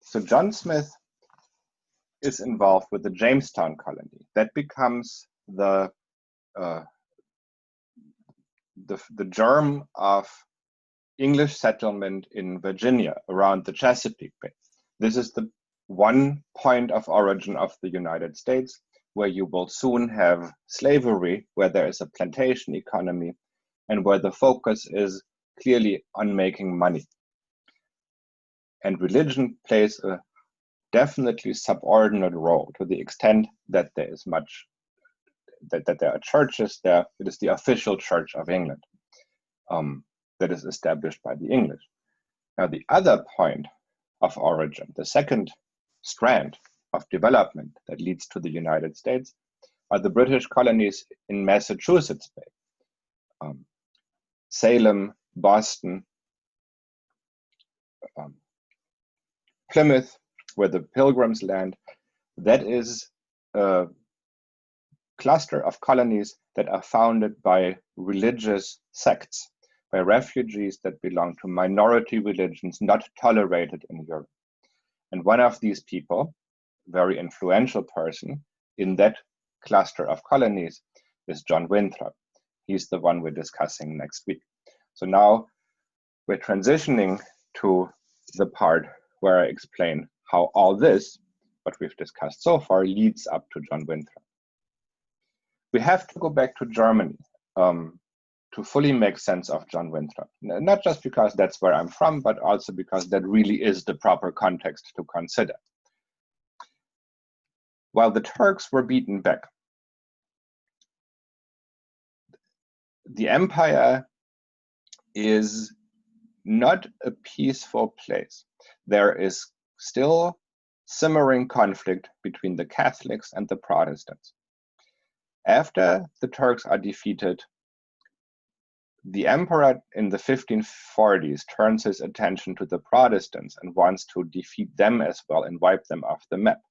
So John Smith is involved with the Jamestown colony. That becomes the germ of English settlement in Virginia around the Chesapeake Bay. This is the one point of origin of the United States where you will soon have slavery, where there is a plantation economy, and where the focus is clearly on making money. And religion plays a definitely subordinate role to the extent that there is that there are churches there. It is the official Church of England that is established by the English. Now, the other point of origin, the second strand of development that leads to the United States, are the British colonies in Massachusetts Bay. Salem, Boston, Plymouth, where the Pilgrims land. That is a cluster of colonies that are founded by religious sects, by refugees that belong to minority religions not tolerated in Europe. And one of these people, very influential person in that cluster of colonies, is John Winthrop. He's the one we're discussing next week. So now we're transitioning to the part where I explain how all this, what we've discussed so far, leads up to John Winthrop. We have to go back to Germany to fully make sense of John Winthrop. Not just because that's where I'm from, but also because that really is the proper context to consider. While the Turks were beaten back, the empire is not a peaceful place. There is still simmering conflict between the Catholics and the Protestants. After the Turks are defeated, the emperor in the 1540s turns his attention to the Protestants and wants to defeat them as well and wipe them off the map.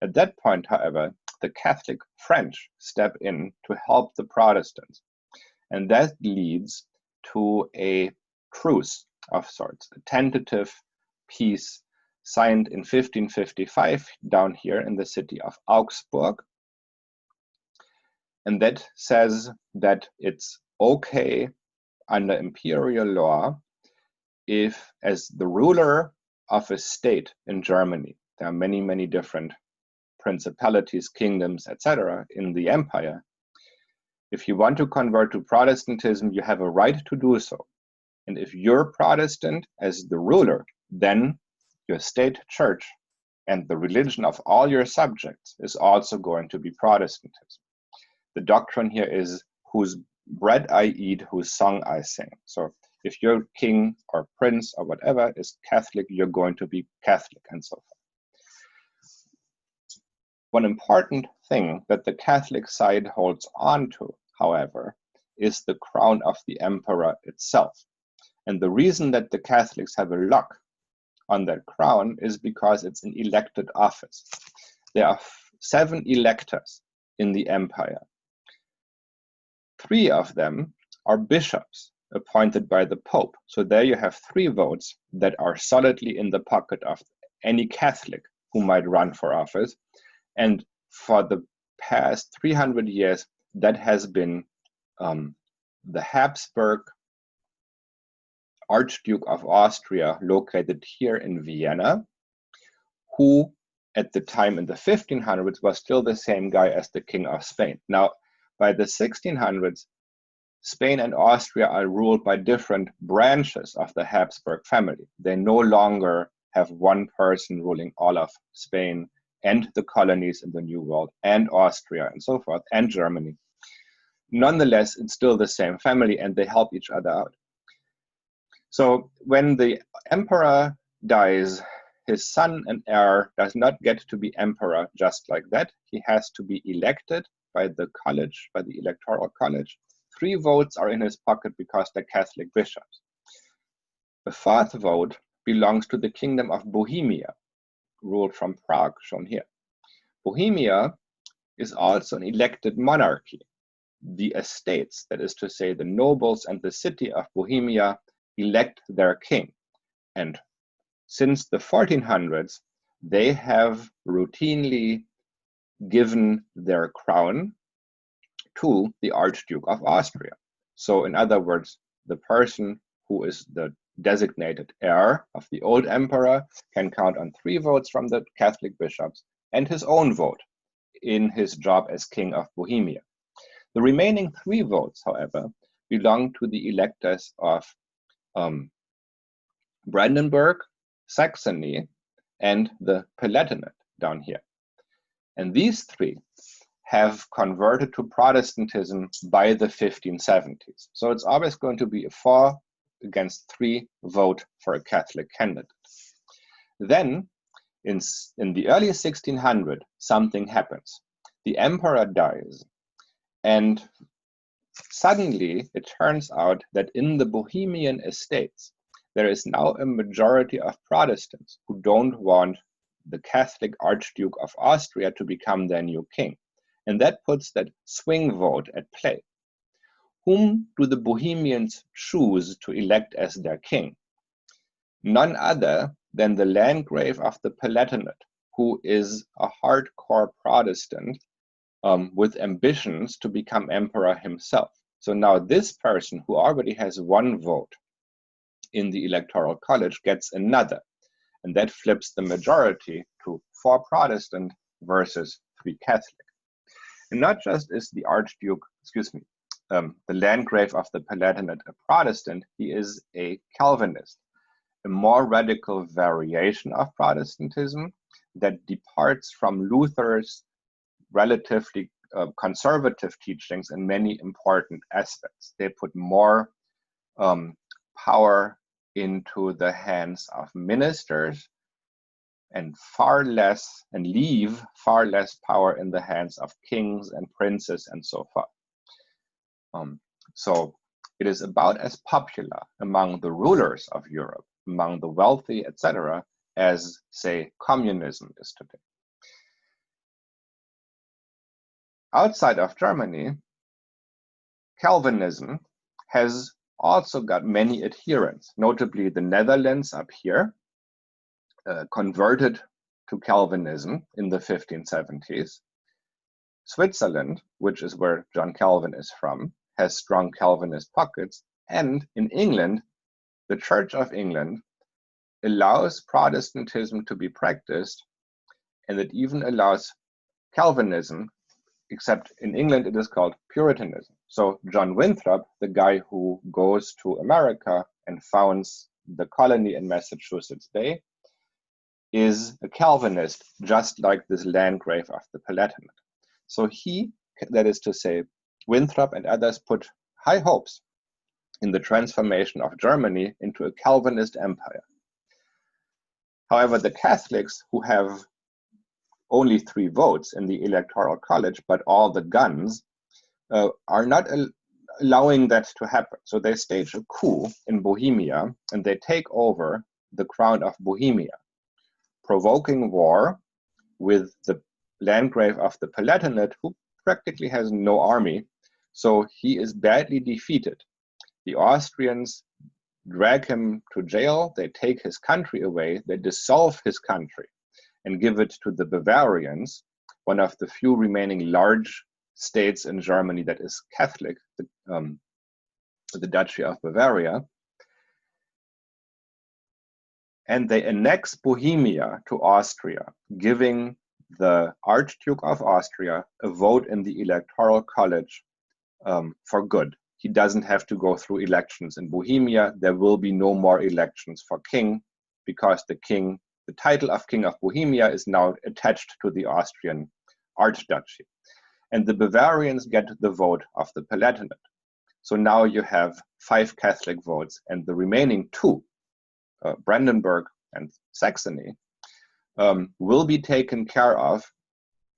At that point, however, the Catholic French step in to help the Protestants. And that leads to a truce of sorts, a tentative peace signed in 1555 down here in the city of Augsburg. And that says that it's okay under imperial law if, as the ruler of a state in Germany, there are many, many different principalities, kingdoms, etc. in the empire. If you want to convert to Protestantism, you have a right to do so. And if you're Protestant as the ruler, then your state church and the religion of all your subjects is also going to be Protestantism. The doctrine here is whose bread I eat, whose song I sing. So if your king or prince or whatever is Catholic, you're going to be Catholic and so forth. One important thing that the Catholic side holds on to, however, is the crown of the emperor itself. And the reason that the Catholics have a lock on that crown is because it's an elected office. There are 7 electors in the empire. 3 of them are bishops appointed by the Pope. So there you have 3 votes that are solidly in the pocket of any Catholic who might run for office. And for the past 300 years, that has been the Habsburg Archduke of Austria, located here in Vienna, who at the time in the 1500s was still the same guy as the King of Spain. Now, by the 1600s, Spain and Austria are ruled by different branches of the Habsburg family. They no longer have one person ruling all of Spain and the colonies in the New World and Austria and so forth and Germany. Nonetheless, it's still the same family and they help each other out. So when the emperor dies, his son and heir does not get to be emperor just like that. He has to be elected by the college, by the electoral college. 3 votes are in his pocket because they're Catholic bishops. The 4th vote belongs to the Kingdom of Bohemia, ruled from Prague, shown here. Bohemia is also an elected monarchy. The estates, that is to say the nobles and the city of Bohemia, elect their king. And since the 1400s, they have routinely given their crown to the Archduke of Austria. So in other words, the person who is the designated heir of the old emperor can count on 3 votes from the Catholic bishops and his own vote in his job as King of Bohemia. The remaining 3 votes, however, belong to the electors of Brandenburg, Saxony, and the Palatinate down here. And these 3 have converted to Protestantism by the 1570s. So it's always going to be a 4 against 3 vote for a Catholic candidate. Then, in the early 1600s, something happens. The emperor dies, and suddenly it turns out that in the Bohemian estates, there is now a majority of Protestants who don't want the Catholic Archduke of Austria to become their new king. And that puts that swing vote at play. Whom do the Bohemians choose to elect as their king? None other than the Landgrave of the Palatinate, who is a hardcore Protestant with ambitions to become emperor himself. So now this person who already has 1 vote in the Electoral College gets another. And that flips the majority to 4 Protestant versus 3 Catholic. And not just is the Archduke, the Landgrave of the Palatinate a Protestant, he is a Calvinist, a more radical variation of Protestantism that departs from Luther's relatively conservative teachings in many important aspects. They put more power into the hands of ministers and leave far less power in the hands of kings and princes and so forth. So it is about as popular among the rulers of Europe, among the wealthy, etc., as, say, communism is today. Outside of Germany, Calvinism has also got many adherents, notably the Netherlands up here, converted to Calvinism in the 1570s. Switzerland, which is where John Calvin is from, has strong Calvinist pockets. And in England, the Church of England allows Protestantism to be practiced, and it even allows Calvinism, except in England it is called Puritanism. So John Winthrop, the guy who goes to America and founds the colony in Massachusetts Bay, is a Calvinist, just like this Landgrave of the Palatinate. So he, that is to say, Winthrop and others, put high hopes in the transformation of Germany into a Calvinist empire. However, the Catholics, who have only 3 votes in the Electoral College, but all the guns, are not allowing that to happen. So they stage a coup in Bohemia, and they take over the crown of Bohemia, provoking war with the Landgrave of the Palatinate, who practically has no army. So he is badly defeated. The Austrians drag him to jail, they take his country away, they dissolve his country and give it to the Bavarians, one of the few remaining large states in Germany that is Catholic, the Duchy of Bavaria. And they annex Bohemia to Austria, giving the Archduke of Austria a vote in the Electoral College for good. He doesn't have to go through elections in Bohemia. There will be no more elections for king, because the title of King of Bohemia is now attached to the Austrian Archduchy. And the Bavarians get the vote of the Palatinate. So now you have 5 Catholic votes, and the remaining 2, Brandenburg and Saxony, will be taken care of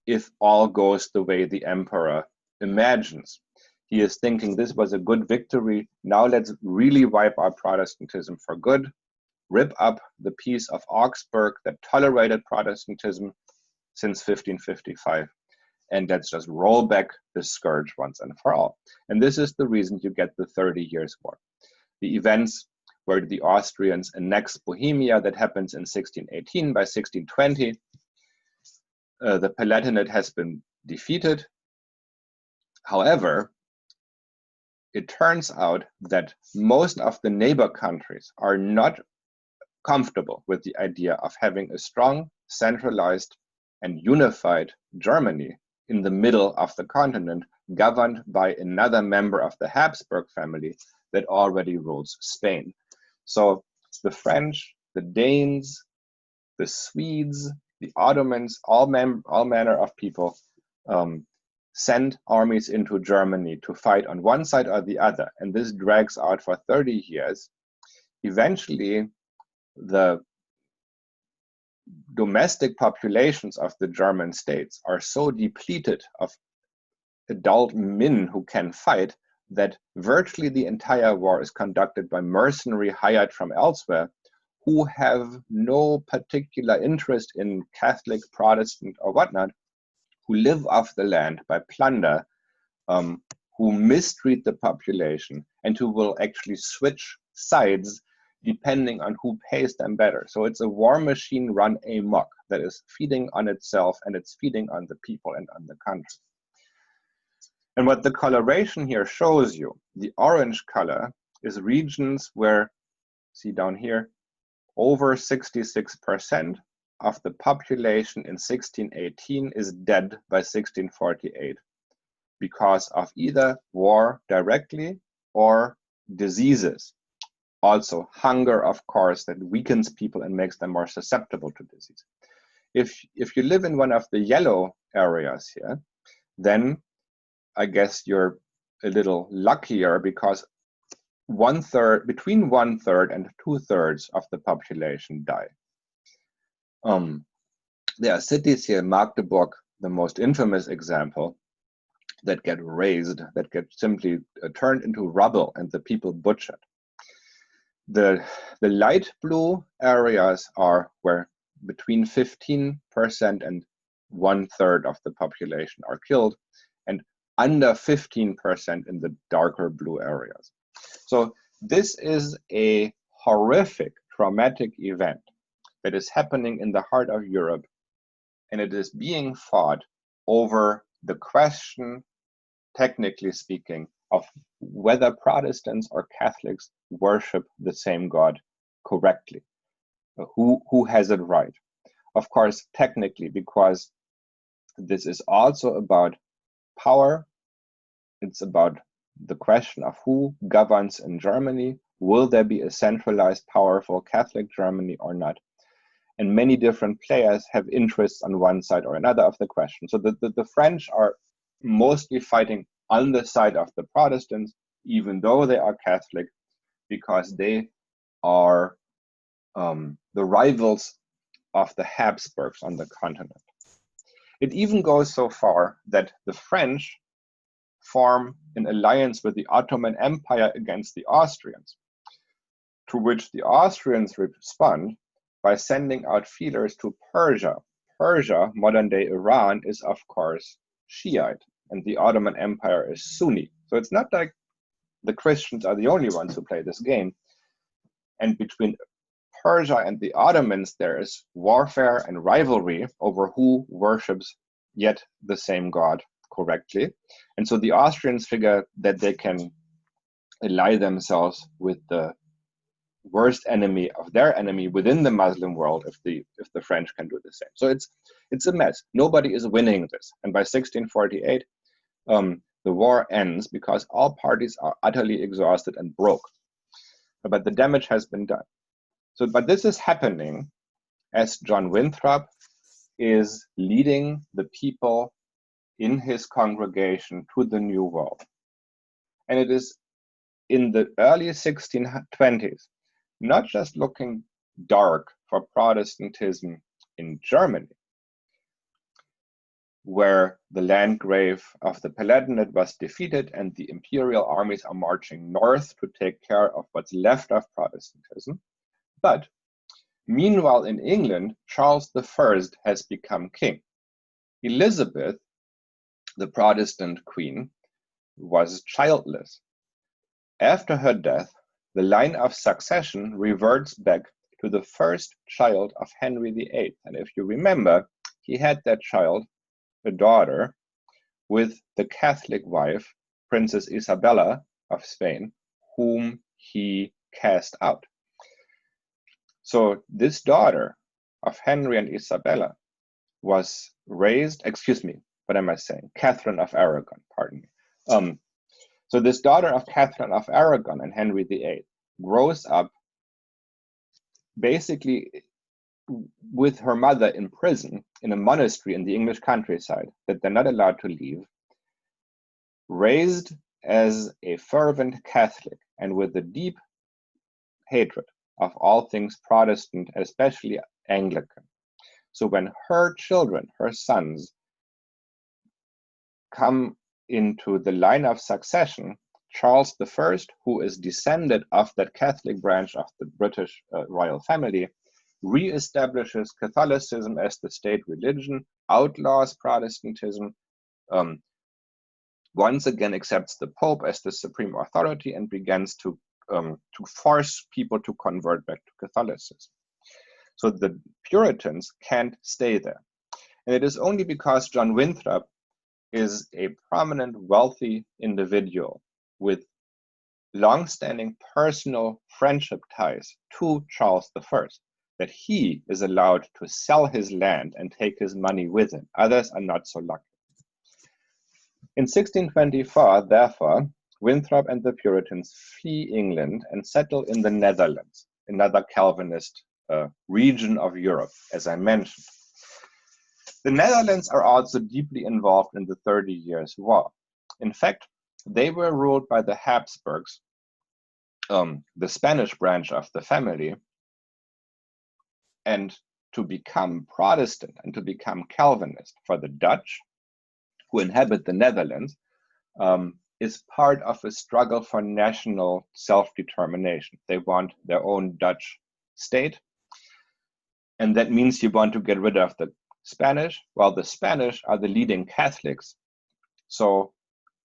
if all goes the way the emperor imagines. He is thinking this was a good victory. Now let's really wipe out Protestantism for good, rip up the Peace of Augsburg that tolerated Protestantism since 1555, and let's just roll back the scourge once and for all. And this is the reason you get the 30 Years' War. The events where the Austrians annex Bohemia. That happens in 1618. By 1620, the Palatinate has been defeated. However, it turns out that most of the neighbor countries are not comfortable with the idea of having a strong, centralized, and unified Germany in the middle of the continent, governed by another member of the Habsburg family that already rules Spain. So the French, the Danes, the Swedes, the Ottomans, all manner of people send armies into Germany to fight on one side or the other, and this drags out for 30 years. Eventually, the domestic populations of the German states are so depleted of adult men who can fight that virtually the entire war is conducted by mercenary hired from elsewhere who have no particular interest in Catholic, Protestant, or whatnot, who live off the land by plunder, who mistreat the population, and who will actually switch sides depending on who pays them better. So it's a war machine run amok that is feeding on itself, and it's feeding on the people and on the country. And what the coloration here shows you, the orange color is regions where, see down here, over 66% of the population in 1618 is dead by 1648 because of either war directly or diseases. Also hunger, of course, that weakens people and makes them more susceptible to disease. If you live in one of the yellow areas here, then I guess you're a little luckier because between 1/3 and 2/3 of the population die. There are cities here, Magdeburg, the most infamous example, that get razed, that get simply turned into rubble and the people butchered. The light blue areas are where between 15% and 1/3 of the population are killed, and under 15% in the darker blue areas. So this is a horrific, traumatic event that is happening in the heart of Europe, and it is being fought over the question, technically speaking, of whether Protestants or Catholics worship the same God correctly. Who has it right? Of course, technically, because this is also about power. It's about the question of who governs in Germany. Will there be a centralized, powerful Catholic Germany or not? And many different players have interests on one side or another of the question. So the French are mostly fighting on the side of the Protestants, even though they are Catholic, because they are the rivals of the Habsburgs on the continent. It even goes so far that the French form an alliance with the Ottoman Empire against the Austrians, to which the Austrians respond by sending out feelers to Persia. Persia, modern-day Iran, is of course Shiite, and the Ottoman Empire is Sunni. So it's not like the Christians are the only ones who play this game. And between Persia and the Ottomans, there is warfare and rivalry over who worships yet the same God correctly. And so the Austrians figure that they can ally themselves with the worst enemy of their enemy within the Muslim world if the French can do the same. So it's a mess. Nobody is winning this. And by 1648, the war ends because all parties are utterly exhausted and broke. But the damage has been done. So, but this is happening as John Winthrop is leading the people in his congregation to the New World. And it is in the early 1620s, not just looking dark for Protestantism in Germany, where the Landgrave of the Palatinate was defeated and the imperial armies are marching north to take care of what's left of Protestantism. But meanwhile, in England, Charles I has become king. Elizabeth, the Protestant queen, was childless. After her death, the line of succession reverts back to the first child of Henry VIII. And if you remember, he had that child, a daughter, with the Catholic wife, Princess Isabella of Spain, whom he cast out. So this daughter of Henry and Isabella was raised, excuse me, what am I saying? Catherine of Aragon, pardon me. So this daughter of Catherine of Aragon and Henry VIII grows up basically with her mother in prison in a monastery in the English countryside that they're not allowed to leave, raised as a fervent Catholic and with a deep hatred of all things Protestant, especially Anglican. So when her children, her sons, come into the line of succession, Charles I, who is descended of that Catholic branch of the British royal family, reestablishes Catholicism as the state religion, outlaws Protestantism, once again accepts the Pope as the supreme authority, and begins to force people to convert back to Catholicism. So the Puritans can't stay there. And it is only because John Winthrop is a prominent, wealthy individual with long-standing personal friendship ties to Charles I that he is allowed to sell his land and take his money with him. Others are not so lucky. In 1624, therefore, Winthrop and the Puritans flee England and settle in the Netherlands, another Calvinist region of Europe, as I mentioned. The Netherlands are also deeply involved in the 30 Years' War. In fact, they were ruled by the Habsburgs, the Spanish branch of the family, and to become Protestant and to become Calvinist for the Dutch, who inhabit the Netherlands, is part of a struggle for national self-determination. They want their own Dutch state, and that means you want to get rid of the Spanish, while the Spanish are the leading Catholics. So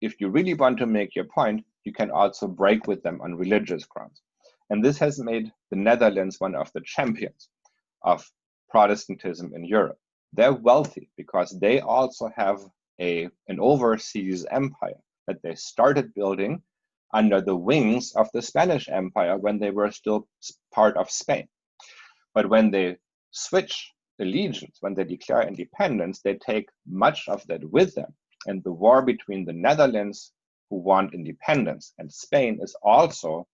if you really want to make your point, you can also break with them on religious grounds. And this has made the Netherlands one of the champions of Protestantism in Europe. They're wealthy because they also have an overseas empire that they started building under the wings of the Spanish Empire when they were still part of Spain. But when they switch allegiance, when they declare independence, they take much of that with them. And the war between the Netherlands, who want independence, and Spain is also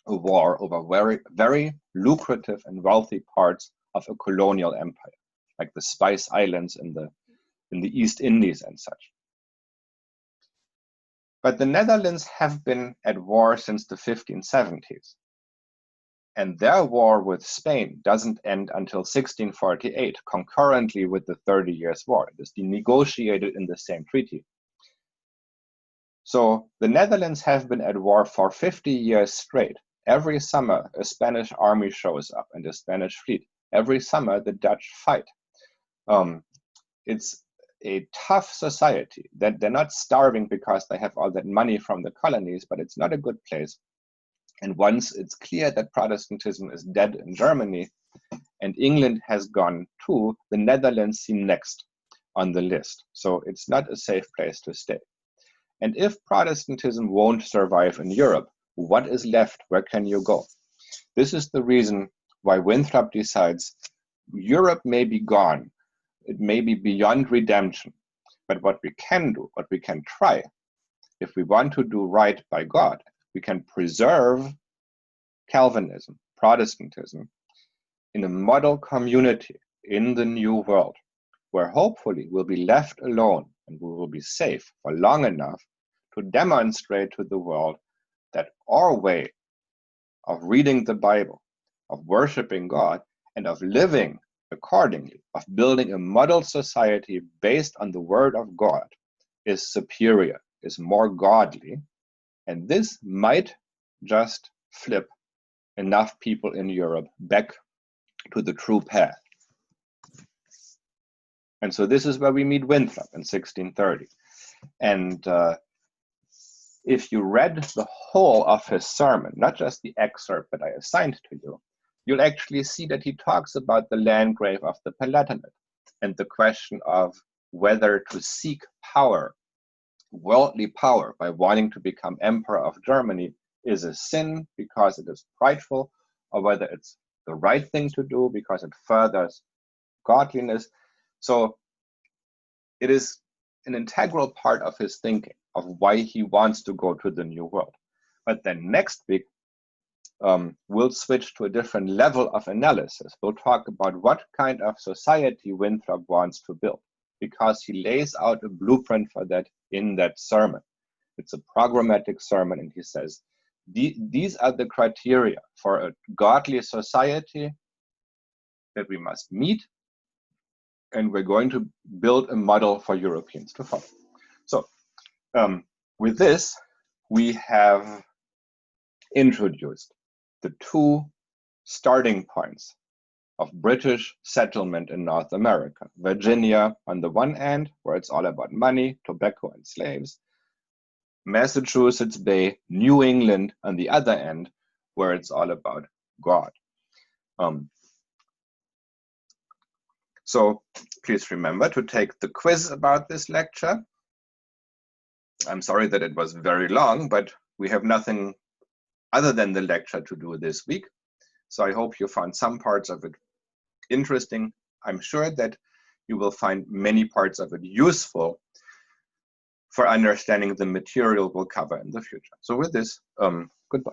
a war over very, very lucrative and wealthy parts of a colonial empire, like the Spice Islands in the East Indies and such. But the Netherlands have been at war since the 1570s. And their war with Spain doesn't end until 1648, concurrently with the 30 Years' War. It is negotiated in the same treaty. So the Netherlands have been at war for 50 years straight. Every summer, a Spanish army shows up and a Spanish fleet. Every summer, the Dutch fight. It's a tough society. That they're not starving because they have all that money from the colonies, but it's not a good place. And once it's clear that Protestantism is dead in Germany and England has gone too, the Netherlands seem next on the list. So it's not a safe place to stay. And if Protestantism won't survive in Europe, what is left? Where can you go? This is the reason why Winthrop decides Europe may be gone. It may be beyond redemption. But what we can do, what we can try, if we want to do right by God, we can preserve Calvinism, Protestantism, in a model community in the New World, where hopefully we'll be left alone and we will be safe for long enough to demonstrate to the world that our way of reading the Bible, of worshiping God, and of living accordingly, of building a model society based on the Word of God, is superior, is more godly. And this might just flip enough people in Europe back to the true path. And so this is where we meet Winthrop in 1630. And if you read the whole of his sermon, not just the excerpt that I assigned to you, you'll actually see that he talks about the Landgrave of the Palatinate and the question of whether to seek power, worldly power, by wanting to become emperor of Germany is a sin because it is prideful, or whether it's the right thing to do because it furthers godliness. So it is an integral part of his thinking of why he wants to go to the New World. But then next week, we'll switch to a different level of analysis. We'll talk about what kind of society Winthrop wants to build, because he lays out a blueprint for that in that sermon. It's a programmatic sermon, and he says, these are the criteria for a godly society that we must meet, and we're going to build a model for Europeans to follow. So with this, we have introduced the two starting points of British settlement in North America. Virginia on the one end, where it's all about money, tobacco, and slaves. Massachusetts Bay, New England on the other end, where it's all about God. So please remember to take the quiz about this lecture. I'm sorry that it was very long, but we have nothing other than the lecture to do this week. So I hope you found some parts of it interesting. I'm sure that you will find many parts of it useful for understanding the material we'll cover in the future. So with this, goodbye.